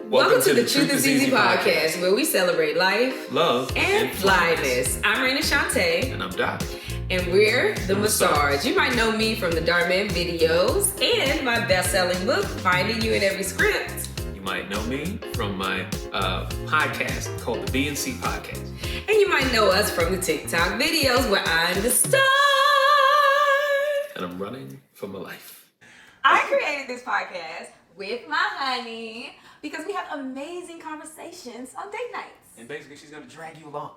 Welcome to the Truth is Easy podcast, where we celebrate life, love, and flyness. I'm Reina-Shaunte. And I'm Doc. And we're the Massage. You might know me from the Darman videos and my best-selling book, Finding You in Every Script. You might know me from my podcast called the B&C Podcast. And you might know us from the TikTok videos where I'm the star. And I'm running for my life. I created this podcast with my honey because we have amazing conversations on date nights. And basically, she's going to drag you along.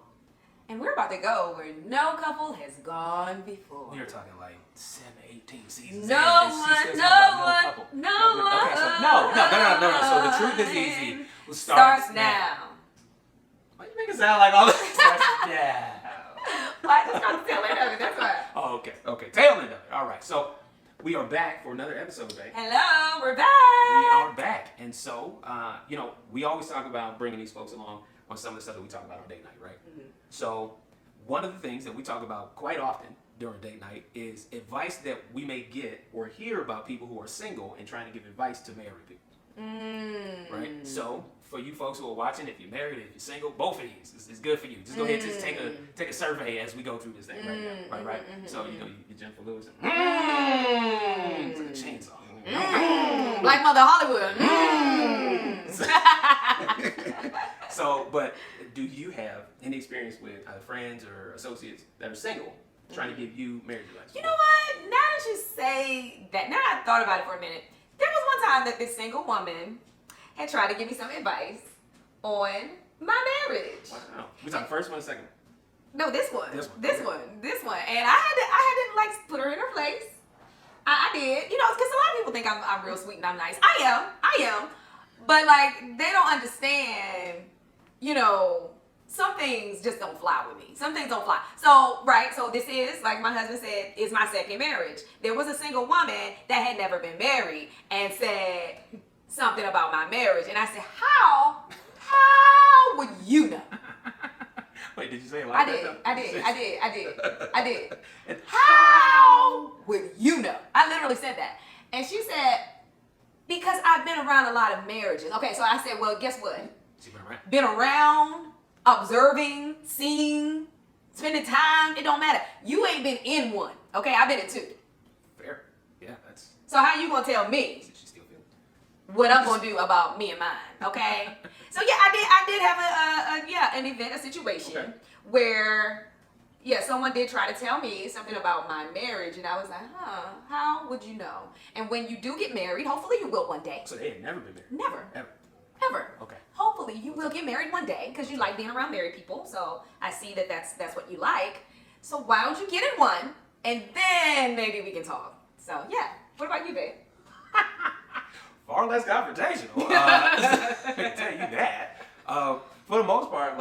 And we're about to go where no couple has gone before. We are talking like 7, 18 seasons. No one. Okay, so no. So the truth is easy. Starts now. Why you make it sound like all this starts now? Well, I just got the tail end of it, that's why. Oh, okay. Tail end of it. All right. So we are back for another episode, babe. Hello, we're back. We are back. And so, we always talk about bringing these folks along on some of the stuff that we talk about on date night, right? Mm-hmm. So one of the things that we talk about quite often during date night is advice that we may get or hear about people who are single and trying to give advice to married people. Right? So for you folks who are watching, if you're married, if you're single, both of these is good for you. Just go ahead and just take a survey as we go through this thing right now. Right? So you Jennifer Lewis and it's like a chainsaw. Like Mother Hollywood. So, but do you have any experience with either friends or associates that are single trying to give you marriage advice? You know what? Now that you say that, now I thought about it for a minute. There was one time that this single woman had tried to give me some advice on my marriage. Wow. We talking first one or second? No, this one. This one. And I had to like put her in her place. I did, because a lot of people think I'm real sweet and I'm nice. I am. But like, they don't understand, some things just don't fly with me. Some things don't fly. So this is, like my husband said, is my second marriage. There was a single woman that had never been married and said something about my marriage. And I said, how would you know? Wait, did you say it like that? I did. How would you know? I literally said that. And she said, because I've been around a lot of marriages. Okay, so I said, well, guess what? Been around, observing, seeing, spending time, it don't matter. You ain't been in one. Okay, I've been in two. Fair. Yeah, that's... So how you gonna tell me what I'm gonna do about me and mine, okay? So yeah, I did have an event, a situation where someone did try to tell me something about my marriage, and I was like, how would you know? And when you do get married, hopefully you will one day. So they had never been married? Never. Ever. Okay. Hopefully you will get married one day because you like being around married people. So I see that that's what you like. So why don't you get in one, and then maybe we can talk. So yeah. What about you, babe? Far less confrontational. I can tell you that. For the most part,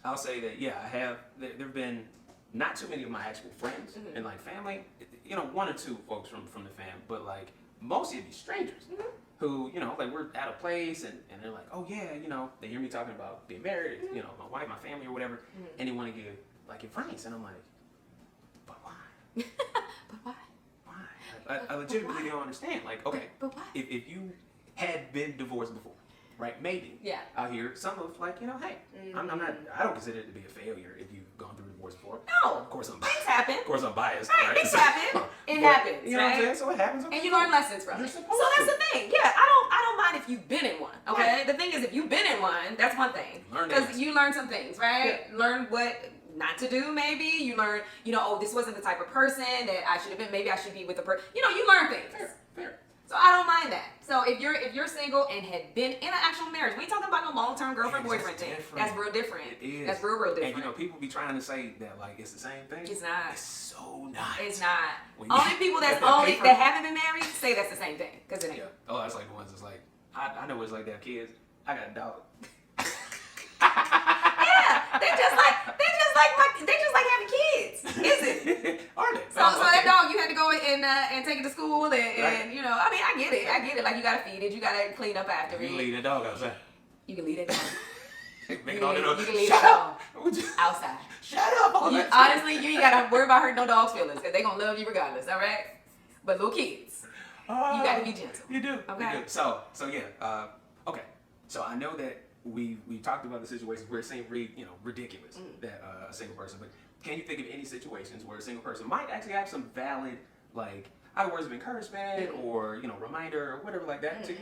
I'll say that, I have. There have been not too many of my actual friends and family. One or two folks from the fam, but mostly it'd be strangers who, we're at a place and they're like, oh yeah, they hear me talking about being married, my wife, my family or whatever, and they want to give advice, and I'm like, but why? But why? I legitimately don't understand. Okay, but why? If you had been divorced before, right? Maybe. Yeah. Out here, some of hey, I'm not. I don't consider it to be a failure if you've gone through divorce before. No. Of course I'm. Things happen. Of course I'm biased. Right. Things happen. It happens. You know what I'm saying? So it happens. Okay. And you learn lessons from it. So that's the thing. Yeah, I don't mind if you've been in one. Okay. Right. The thing is, if you've been in one, that's one thing. Because you learn some things, right? Yeah. Learn what not to do, maybe. You learn, this wasn't the type of person that I should have been. Maybe I should be with a person. You learn things. Fair. So I don't mind that. So if you're single and had been in an actual marriage, we ain't talking about no long-term girlfriend-boyfriend thing. That's real different. It is. That's real different. And people be trying to say that it's the same thing. It's not. It's so not. It's not. Only people that haven't been married say that's the same thing. Cause it ain't. Yeah. Oh, that's like the ones that's I know what it's like to have kids. I got a dog. Yeah, they just like having kids. Is it? Are they? So that dog, you had to go and take it to school and I get it. Like you gotta feed it, you gotta clean up after it. You can leave that dog outside. You can leave that dog. You can leave that dog outside. Shut up. Honestly, you ain't gotta worry about hurting no dog's feelings because they gonna love you regardless. All right. But little kids, you gotta be gentle. You do. Okay. You do. So yeah. Okay. So I know that we talked about the situations where it seemed ridiculous that a single person. But can you think of any situations where a single person might actually have some valid either words of encouragement or reminder or whatever like that to you?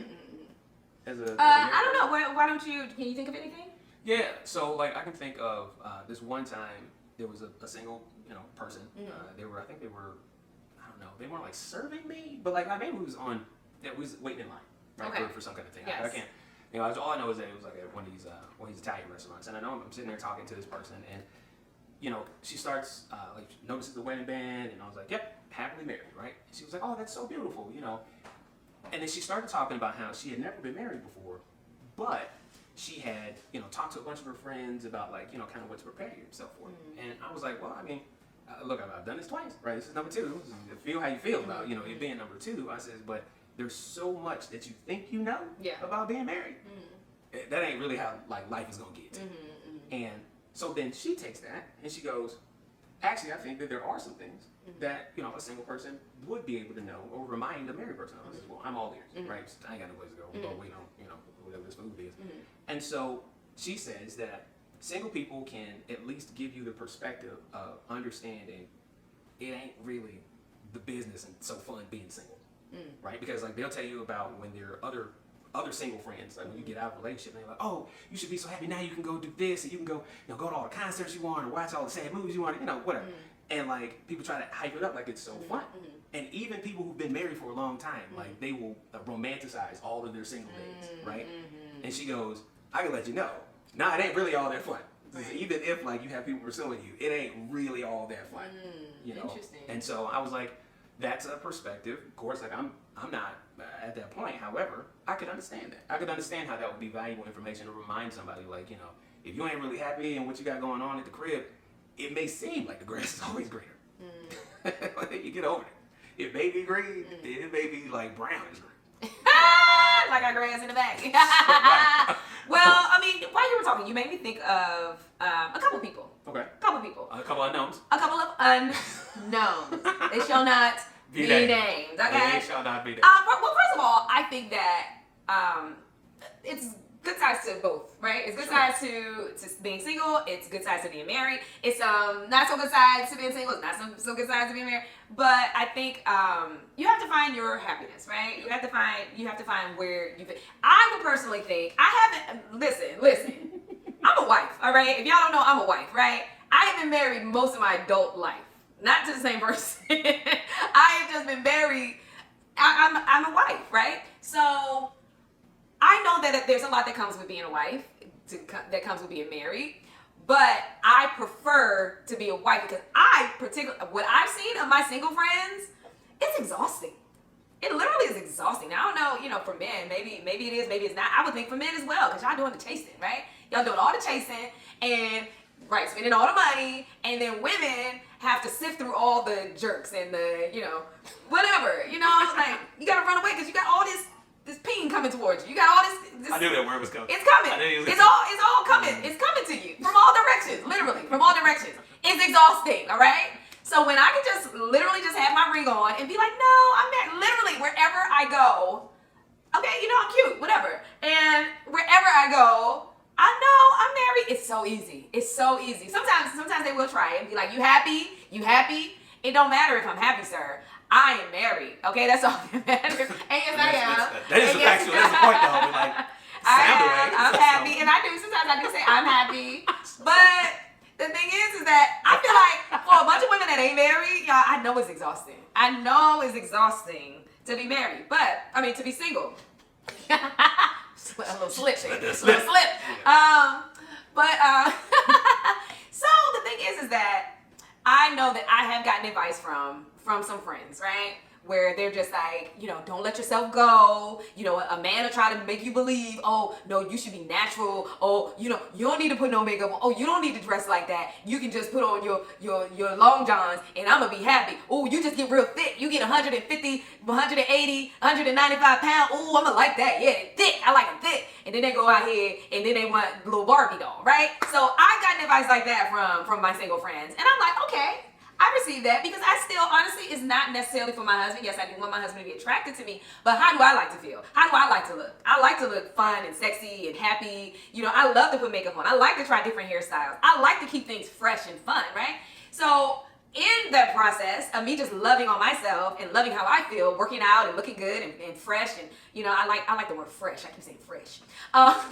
As a I don't know. Why don't you? Can you think of anything? Yeah. So I can think of this one time there was a single person. I think they were I don't know. They weren't serving me, but maybe it was waiting in line for some kind of thing. Yes. I can't. All I know is that it was at one of these Italian restaurants, and I know I'm sitting there talking to this person, and she starts notices the wedding band, and I was like, "Yep, happily married, right?" And she was like, "Oh, that's so beautiful," And then she started talking about how she had never been married before, but she had talked to a bunch of her friends about kind of what to prepare yourself for. And I was like, well, I mean, look, I've done this twice, right? This is number 2. Feel how you feel about it being number 2. I says, but there's so much that you think about being married. That ain't really how life is gonna get. And so then she takes that and she goes, actually, I think that there are some things that a single person would be able to know or remind a married person. I says, well, I'm all ears, right? I ain't got no place to go. We're gonna wait on whatever this food is. And so she says that single people can at least give you the perspective of understanding it ain't really the business and so fun being single, right? Because they'll tell you about when there are other single friends, when you get out of a relationship, and they're like, oh, you should be so happy now you can go do this, and you can go go to all the concerts you want, or watch all the sad movies you want, whatever. And people try to hype it up like it's so fun. And even people who've been married for a long time, they will romanticize all of their single days, right? And she goes, I can let you know, it ain't really all that fun. Even if you have people pursuing you, it ain't really all that fun. Interesting. And so I was like, that's a perspective. Of course, I'm not at that point. However, I could understand that. I could understand how that would be valuable information to remind somebody, if you ain't really happy and what you got going on at the crib, it may seem like the grass is always greener. You get over it. It may be green, it may be brownish green. Like our grass in the back. Well, I mean, while you were talking, you made me think of a couple people. Okay. A couple people. A couple unknowns. A couple of unknowns. They shall not be named. Okay. They shall not be named. Well, first of all, I think that it's good sides to both, right? It's good sides to being single. It's good sides to being married. It's not so good sides to being single. It's not so good sides to being married. But I think you have to find your happiness, right? You have to find where you fit. I would personally think listen. I'm a wife, all right? If y'all don't know, I'm a wife, right? I have been married most of my adult life, not to the same person. I have just been married. I'm a wife, right? So I know that there's a lot that comes with being a wife, that comes with being married, but I prefer to be a wife because what I've seen of my single friends, it's exhausting. It literally is exhausting. Now, I don't know, for men, maybe it is, maybe it's not. I would think for men as well, because y'all doing the chasing, right? Y'all doing all the chasing and, spending all the money, and then women have to sift through all the jerks and the, whatever, you gotta run away because you got all this ping coming towards you. You got all this. I knew that word was coming. It's coming. It's all coming. It's coming to you from all directions, literally from all directions. It's exhausting. All right. So when I could just literally just have my ring on and be like, no, I'm married. Literally wherever I go, okay, I'm cute, whatever. And wherever I go, I know I'm married. It's so easy. It's so easy. Sometimes they will try it and be like, you happy? You happy? It don't matter if I'm happy, sir. I am married. Okay, that's all that matters. And yes, I am. That is factual. That's the point, though. I'm happy, and sometimes I do say I'm happy. But the thing is that I feel like for a bunch of women that ain't married, y'all, I know it's exhausting. I know it's exhausting to be married, to be single. A little slip. Yeah. So the thing is that I know that I have gotten advice from some friends, right? Where they're just like, don't let yourself go. A man will try to make you believe, oh, no, you should be natural. Oh, you don't need to put no makeup on. Oh, you don't need to dress like that. You can just put on your long johns and I'm going to be happy. Oh, you just get real thick. You get 150, 180, 195 pounds. Oh, I'm going to like that. Yeah, thick. I like them thick. And then they go out here and then they want little Barbie doll, right? So I've gotten advice like that from my single friends. And I'm like, okay, I receive that because I still, honestly, it's not necessarily for my husband. Yes, I do want my husband to be attracted to me, but how do I like to feel? How do I like to look? I like to look fun and sexy and happy. You know, I love to put makeup on. I like to try different hairstyles. I like to keep things fresh and fun, right? So in that process of me just loving on myself and loving how I feel, working out and looking good and fresh, and you know, I like the word fresh. I keep saying fresh. But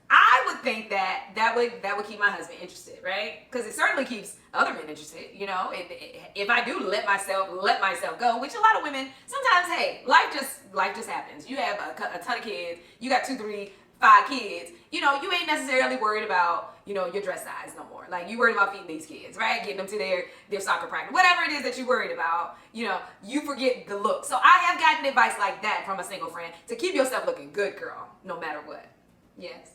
I would think that would keep my husband interested, right? Because it certainly keeps other men interested. You know, if I do let myself go, which a lot of women sometimes, hey, life just happens. You have a ton of kids. You got 2, 3, 5 kids. You know, you ain't necessarily worried about, you know, your dress size no more. Like, you worried about feeding these kids, right? Getting them to their soccer practice, whatever it is that you're worried about. You know, you forget the look. So I have gotten advice like that from a single friend to keep yourself looking good, girl, no matter what. Yes.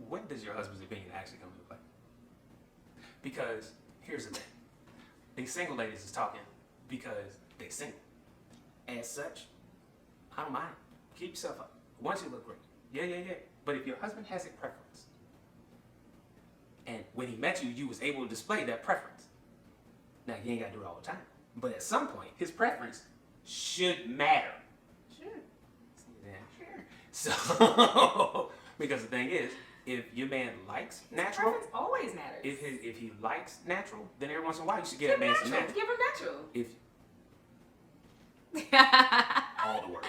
When does your husband's opinion actually come into play? Because here's the thing. These single ladies is talking because they single. As such, I don't mind. Keep yourself up. Once you look great. Yeah. But if your husband has a preference, and when he met you, you was able to display that preference. Now, you ain't got to do it all the time. But at some point, his preference should matter. Sure. Yeah, sure. So, because the thing is, if your man likes natural, preference always matters. If he likes natural, then every once in a while you should give that man some natural. Give him natural. If all the words,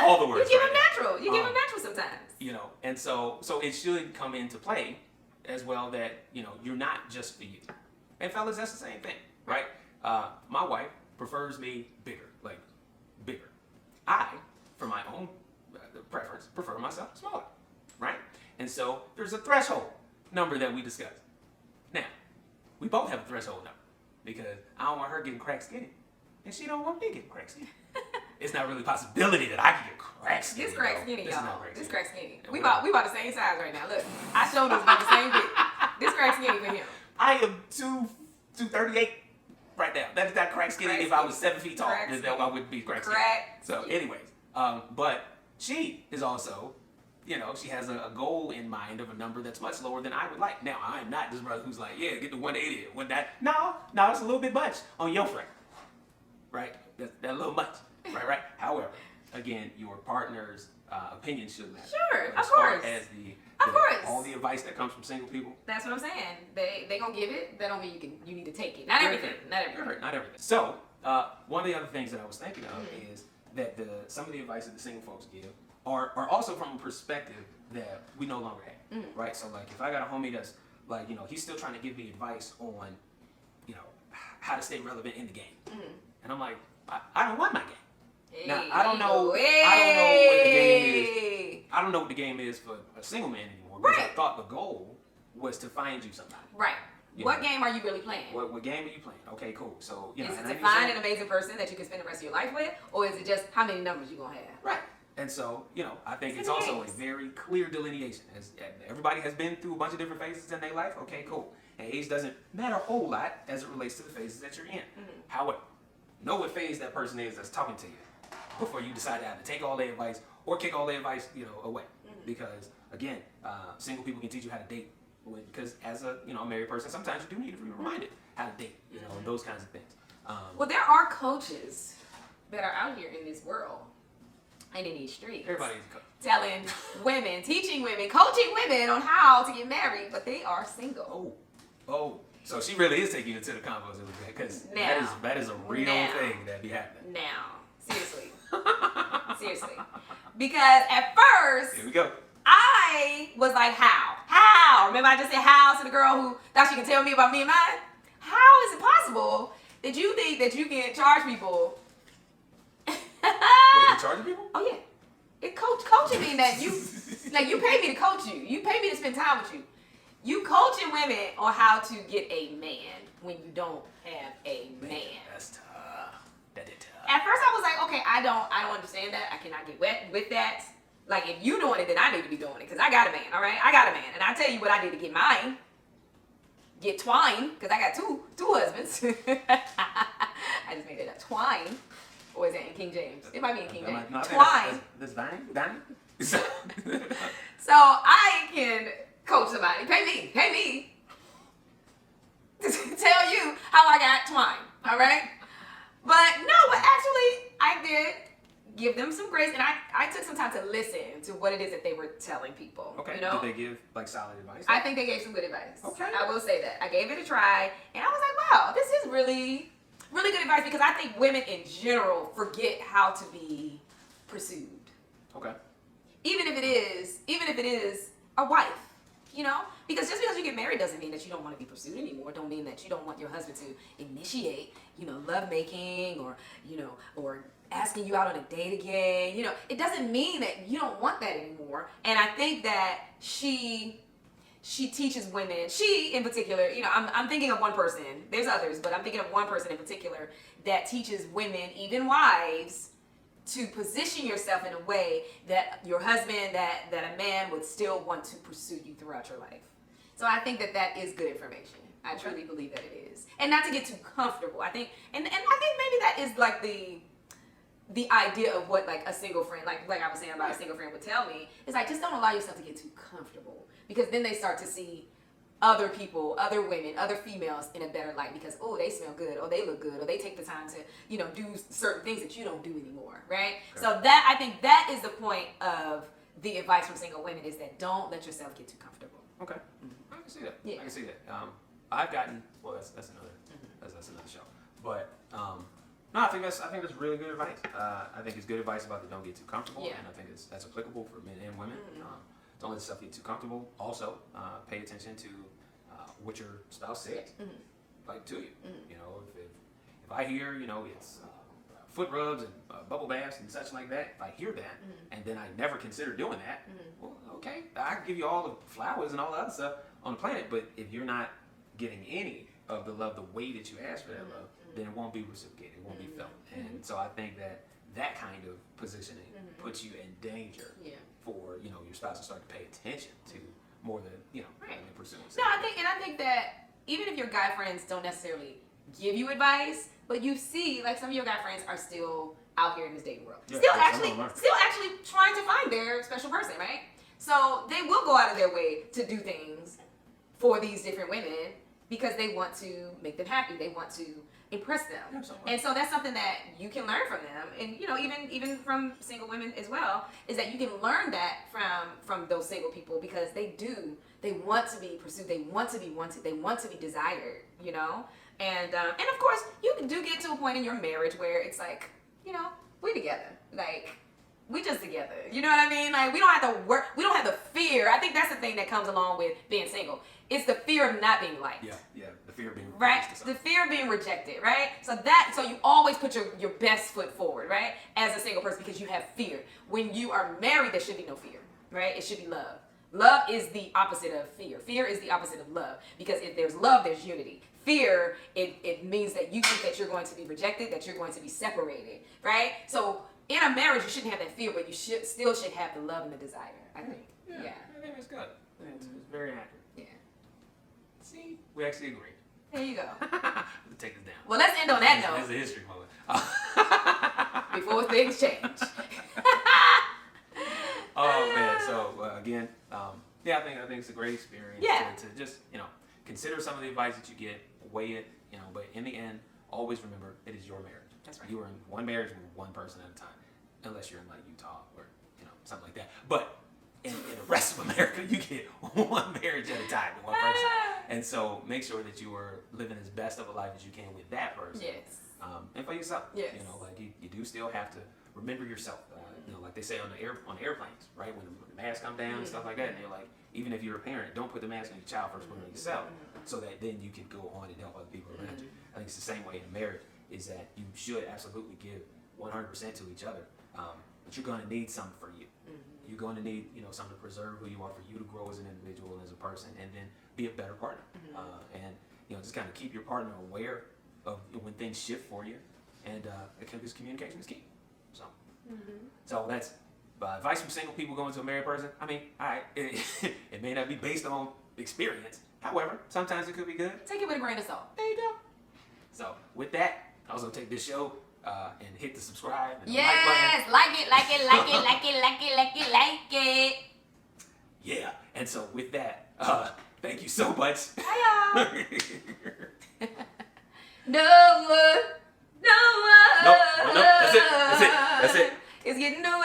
all the words. You give him natural. You give him natural sometimes. You know, and so it should come into play as well that, you know, you're not just for you. And fellas, that's the same thing, right? My wife prefers me bigger, like bigger. I, for my own preference, prefer myself smaller, right? And so there's a threshold number that we discuss. Now, we both have a threshold number because I don't want her getting crack skinny, and she don't want me getting crack skinny. It's not really a possibility that I can get crack skinny. This crack skinny, y'all. This crack skinny. And We about the same size right now. Look, I showed us about the same bit. This crack skinny for him. I am 238 right now. That is not crack skinny. If I was 7 feet tall, then I would be crack skinny. So, anyways, but she is also, you know, she has a goal in mind of a number that's much lower than I would like. Now, I am not this brother who's like, yeah, get to 180. When that, no, it's a little bit much on your front, right? That's a little much, right? However, again, your partner's opinion should matter. Sure, as of far course. As all the advice that comes from single people. That's what I'm saying. They gonna give it. That don't mean you need to take it. Not everything. Not everything. So one of the other things that I was thinking of is that some of the advice that the single folks give are also from a perspective that we no longer have, right? So like if I got a homie that's like, you know, he's still trying to give me advice on, you know, how to stay relevant in the game, and I'm like, I don't want my game. Now I don't know what the game is. I don't know what the game is for a single man anymore. Because I thought the goal was to find you somebody. Right. What game are you really playing? What game are you playing? Okay, cool. So, you know, is it to find an amazing person that you can spend the rest of your life with, or is it just how many numbers you gonna have? Right. And so, you know, I think it's also a very clear delineation. As everybody has been through a bunch of different phases in their life. Okay, cool. And age doesn't matter a whole lot as it relates to the phases that you're in. However, know what phase that person is that's talking to you before you decide to either take all their advice or kick all their advice, you know, away. Because again, single people can teach you how to date. Because as a married person, sometimes you do need to be reminded how to date, you know, and those kinds of things. Well, there are coaches that are out here in this world and in these streets. Everybody's a coach. Telling women, teaching women, coaching women on how to get married, but they are single. Oh. So she really is taking you to the convos a little bit, because that is a real thing that be happening. Now, seriously. Seriously. Because at first, here we go. I was like, how? How? Remember I just said how to the girl who thought she could tell me about me and mine? How is it possible that you think that you can charge people? Wait, you charging people? Oh yeah. Coaching mean that you pay me to coach you. You pay me to spend time with you. You coaching women on how to get a man when you don't have a man. That's tough. That is tough. At first I was like, okay, I don't understand that. I cannot get wet with that. Like, if you doing it, then I need to be doing it, because I got a man, all right? I got a man, and I tell you what I did to get mine. Get twine, because I got two husbands. I just made it up. Twine. Or is that in King James? It might be in King James. Twine. That's Vine? So I can coach somebody. Pay me to tell you how I got twine. All right. But no, but actually, I did give them some grace, and I took some time to listen to what it is that they were telling people. Okay. You know? Did they give like solid advice? I think they gave some good advice. Okay. I will say that. I gave it a try, and I was like, wow, this is really, really good advice, because I think women in general forget how to be pursued. Okay. Even if it is a wife, you know? Because just because you get married doesn't mean that you don't want to be pursued anymore. Don't mean that you don't want your husband to initiate, love making, or, or asking you out on a date again. It doesn't mean that you don't want that anymore. And I think that she teaches women, she in particular, I'm thinking of one person. There's others, but I'm thinking of one person in particular that teaches women, even wives, to position yourself in a way that your husband, that a man would still want to pursue you throughout your life. So I think that is good information. I truly believe that it is. And not to get too comfortable. I think, and I think maybe that is like the idea of what like a single friend, like I was saying about a single friend would tell me, is like, just don't allow yourself to get too comfortable, because then they start to see other people, other women, other females in a better light, because, oh, they smell good, or they look good, or they take the time to, do certain things that you don't do anymore, right? Okay. So that, I think that is the point of the advice from single women, is that don't let yourself get too comfortable. Okay. I can see that. Yeah. I can see that. I've gotten, well, that's another, that's another show. But, no, I think that's really good advice. I think it's good advice about the don't get too comfortable, and I think that's applicable for men and women. Don't let yourself get too comfortable. Also, pay attention to what your spouse says, like to you. If I hear, it's foot rubs and bubble baths and such like that, if I hear that, and then I never consider doing that, well, okay, I can give you all the flowers and all the other stuff on the planet, but if you're not getting any of the love the way that you ask for that love, then it won't be reciprocated, it won't be felt. And so I think that kind of positioning puts you in danger for, your spouse to start to pay attention to more than, than pursuing. No, I think that even if your guy friends don't necessarily give you advice, but you see, like, some of your guy friends are still out here in this dating world, still actually trying to find their special person, right? So they will go out of their way to do things for these different women because they want to make them happy. They want to impress them. Absolutely. And so that's something that you can learn from them, and even from single women as well, is that you can learn that from those single people, because they want to be pursued, they want to be wanted, they want to be desired, and of course you do get to a point in your marriage where it's like, we together, like, we just together, you know what I mean? Like, we don't have to work, we don't have the fear. I think that's the thing that comes along with being single. It's the fear of not being liked. Yeah, the fear of being right. The fear of being rejected, right? So you always put your best foot forward, right? As a single person, because you have fear. When you are married, there should be no fear, right? It should be love. Love is the opposite of fear. Fear is the opposite of love, because if there's love, there's unity. Fear, it means that you think that you're going to be rejected, that you're going to be separated, right? So in a marriage, you shouldn't have that fear, but you still should have the love and the desire, I think. Yeah. I think it's good. It's very accurate. Yeah. See, we actually agree. There you go. Let's take this down. Well, let's end on that note. This is a history moment. Before things change. Oh man! So again, I think it's a great experience to just consider some of the advice that you get, weigh it, but in the end, always remember it is your marriage. That's right. You are in one marriage with one person at a time, unless you're in like Utah or something like that. But in the rest of America, you get one marriage at a time to one person, and so make sure that you are living as best of a life as you can with that person. Yes. And for yourself. Yes. Like you do still have to remember yourself. Like they say on airplanes, right? When the mask come down and stuff like that, and they're like, even if you're a parent, don't put the mask on your child first, put it on yourself, so that then you can go on and help other people around you. I think it's the same way in marriage, is that you should absolutely give 100% to each other, but you're going to need something for you. You're going to need something to preserve who you are, for you to grow as an individual and as a person, and then be a better partner. And just kind of keep your partner aware of when things shift for you, and because communication is key. So that's advice from single people going to a married person. I mean, it may not be based on experience. However, sometimes it could be good. Take it with a grain of salt. There you go. So with that, I was gonna take this show and hit the subscribe and the like button. Like it. Yeah. And so with that, Thank you so much. Hi, y'all. No more. Nope. That's it. That's it. It's getting no